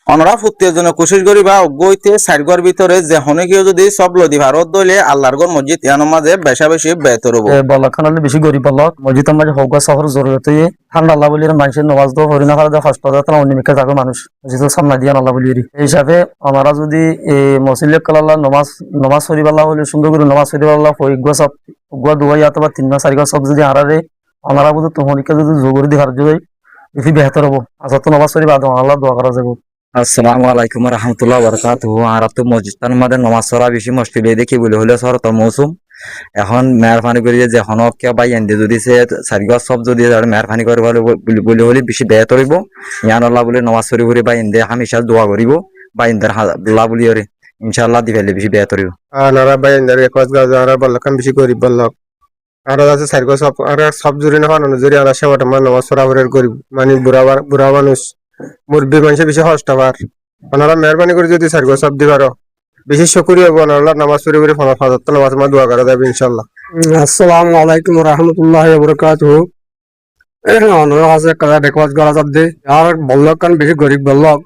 অনরা ফুটিয়ে জন্য কোশিশ করিবা অজ্ঞইতে সাইডগর ভিতরে যে হনে কেউ যদি সব লদি ভারত দইলে আল্লাহর গর মসজিদ ইয়ানোর মাঝে বেশা বেশি বেতর হবো বল্লখান হলে বেশি গরিব বল্লক মসজিদ মাঝে হোক সফর জরুরত ঠান্ডা আল্লাহ বলি মানুষের নমাজ দো হরিনা খালে হস্ত অনিমিকা যাবে মানুষ মসজিদের সামনে দিয়ে আল্লাহ বলি এই হিসাবে ওনারা যদি এই মসজিদ কাল্লাহ নমাজ নমাজ শরীফ হলে সুন্দর করে নমাজ শরীফ আল্লাহ হইগুয়া সব উগুয়া দুয়াই অথবা 3 4 সব যদি আড়ারে ওনারা বুঝো তোমরিকা যদি জোগরি দি হার যদি বেশি বেহতর হবো আচ্ছা তো নমাজ শরীফ আদম আল্লাহ দোয়া করা যাবে। আসসালামু আলাইকুম রহমতুল্লাহ বরকাতুহু। আর তো মসজিদটার মধ্যে নমাজ পড়া বেশি মুশকিল দেখি বলে হলে শরত মৌসুম এখন মেহরবানি করে যে হনক কে বাই এন্ডে যদি সে সারিগা সব যদি মেহরবানি করে বলে হলে বেশি বেয়া তরিব ইয়ান আল্লাহ বলে নমাজ পড়ি করে বাই এন্ডে হামেশা দোয়া করিব বাই এন্ডার আল্লাহ বলি ওরে ইনশাআল্লাহ দিবেলে বেশি বেয়া তরিব আনারা বাই এন্ডার একজ গাজারা বলকান বেশি গরিব বলক আর আছে সারিগা সব আর সব জুরি না হানো জুরি আনা সেবাটা মান নমাজ পড়া করে করিব মানে বুড়া মানুষ মুরব্বী মানুষ বেশি হস্তাবার ওনারা মেহরবানি করে যদি সারিগা সব দিবারো বেশি শুকরিয়া হবো আল্লাহ নামাজ পড়ে করে ফাজাত নামাজ মা দোয়া করা যাবে ইনশাআল্লাহ। আসসালামু আলাইকুম ওয়া রাহমাতুল্লাহি ওয়া বারাকাতুহু। ওনারা আছে কাজা দেখওয়াজ করা যাবে আর বল্লক কান বেশি গরিব বল্লক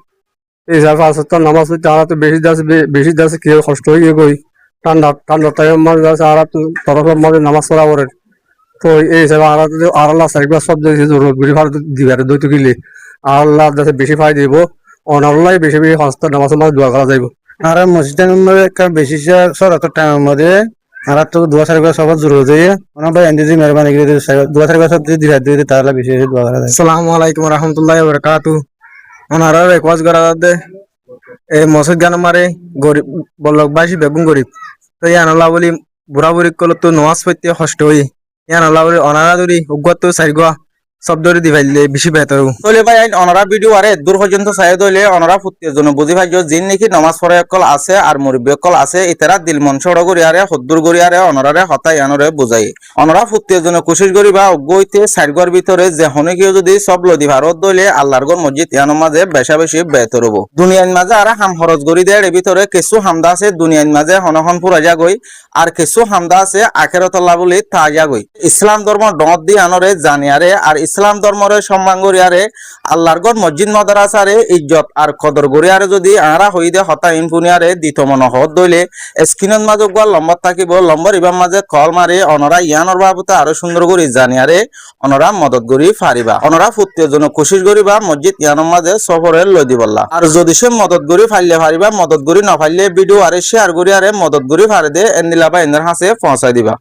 এই জায়গা আছে তো নামাজ পড়তে আর তো বেশি দাস কি কষ্ট হয়ে গই ঠান্ডা টাইম মাঝে আছে আর তরফ মাঝে নামাজ পড়া করে তো এই জায়গা আর আল্লাহ সাইবা সব যে জরুরত গুলি ভালো দিবারে দইতে গিলে আল্লাহ যাতে বেশি ফায়দা দিব অনাল্লাহ বেশি বেশি হস্ত নামাজ মাঝে দোয়া করা যাইব আর মসজিদের মধ্যে একটা বেশি সরত টাইমের মধ্যে আর তো দোয়া সারি সব জরুরি হয়ে ওনার ভাই এন্ডিজি মেহরবানি করে দোয়া সারি সব যদি দিরা দিয়ে তাহলে বেশি দোয়া করা যায়। আসসালামু আলাইকুম ওয়া রাহমাতুল্লাহি ওয়া বারাকাতুহু। ওনারা রেকওয়াজ করা যাবে এই মসজিদ গান মারে গরিব বল্লক বাসী বেগুন গরিব তো ইয়ান আল্লাহ বলি বুড়া বুড়ি কল তো নমাজ পড়তে কষ্ট হই ইয়ান আল্লাহ বলি অনারা ধরি উগ্গত সাইগা সব ধরে দিবাইলে বেশি বেহতর হবো তাহলে ভাই অনরা ভিডিও আরে দূর পর্যন্ত চাই দইলে অনরা ফুটিয়ে জন্য বুঝি ভাই জিন নাকি নমাজ পড়ে একল আছে আর মুরব্বী একল আছে ইতারা দিল মন সড় করি আরে হদ্দুর করি আরে অনরারে হতাই আনরে বুঝাই অনরা ফুটিয়ে জন্য কোশিশ করিবা অজ্ঞইতে সাইডগর ভিতরে যে হনে কেউ যদি সব লদি ভারত দইলে আল্লাহর গর মসজিদ ইয়ানোর মাঝে বেশা বেশি বেহতর হবো দুনিয়ার মাঝে আর হাম খরচ করি দেয় এর ভিতরে কিছু হামদা আছে দুনিয়ার মাঝে হনহন পুরা যাগই আর কিছু হামদা আছে আখেরাত আল্লাহ বলি তা যাগই ইসলাম ধর্ম ডট দি আনরে জানিয়ারে আর ইসলাম ধর্মরে সম্মান করিয়ারে আল্লাহর গর মসজিদ মাদ্রাসারে ইজ্জত আর কদর করিয়ারে যদি আরা হইদে হতা ইনপুনিয়ারে দিত মন হদ দইলে স্ক্রিনের মাঝে গোয়া লম্বা থাকিব লম্বর ইবার মাঝে কল মারে অনরা ইয়ানোর বাবুতে আরো সুন্দর করে জানিয়ারে অনরা মদত করি ফারিবা অনরা ফুটিয়ে জন্য কোশিশ করিবা মসজিদ ইয়ানোর মাঝে সফরে লই দিবল্লা আর যদি সে মদত করি ফাইলে ফারিবা মদত করি না ফাইলে ভিডিও আরে শেয়ার করিয়ারে মদত করি ফারে দে এন্দিলা বা এন্দার হাসে পৌঁছাই দিবা।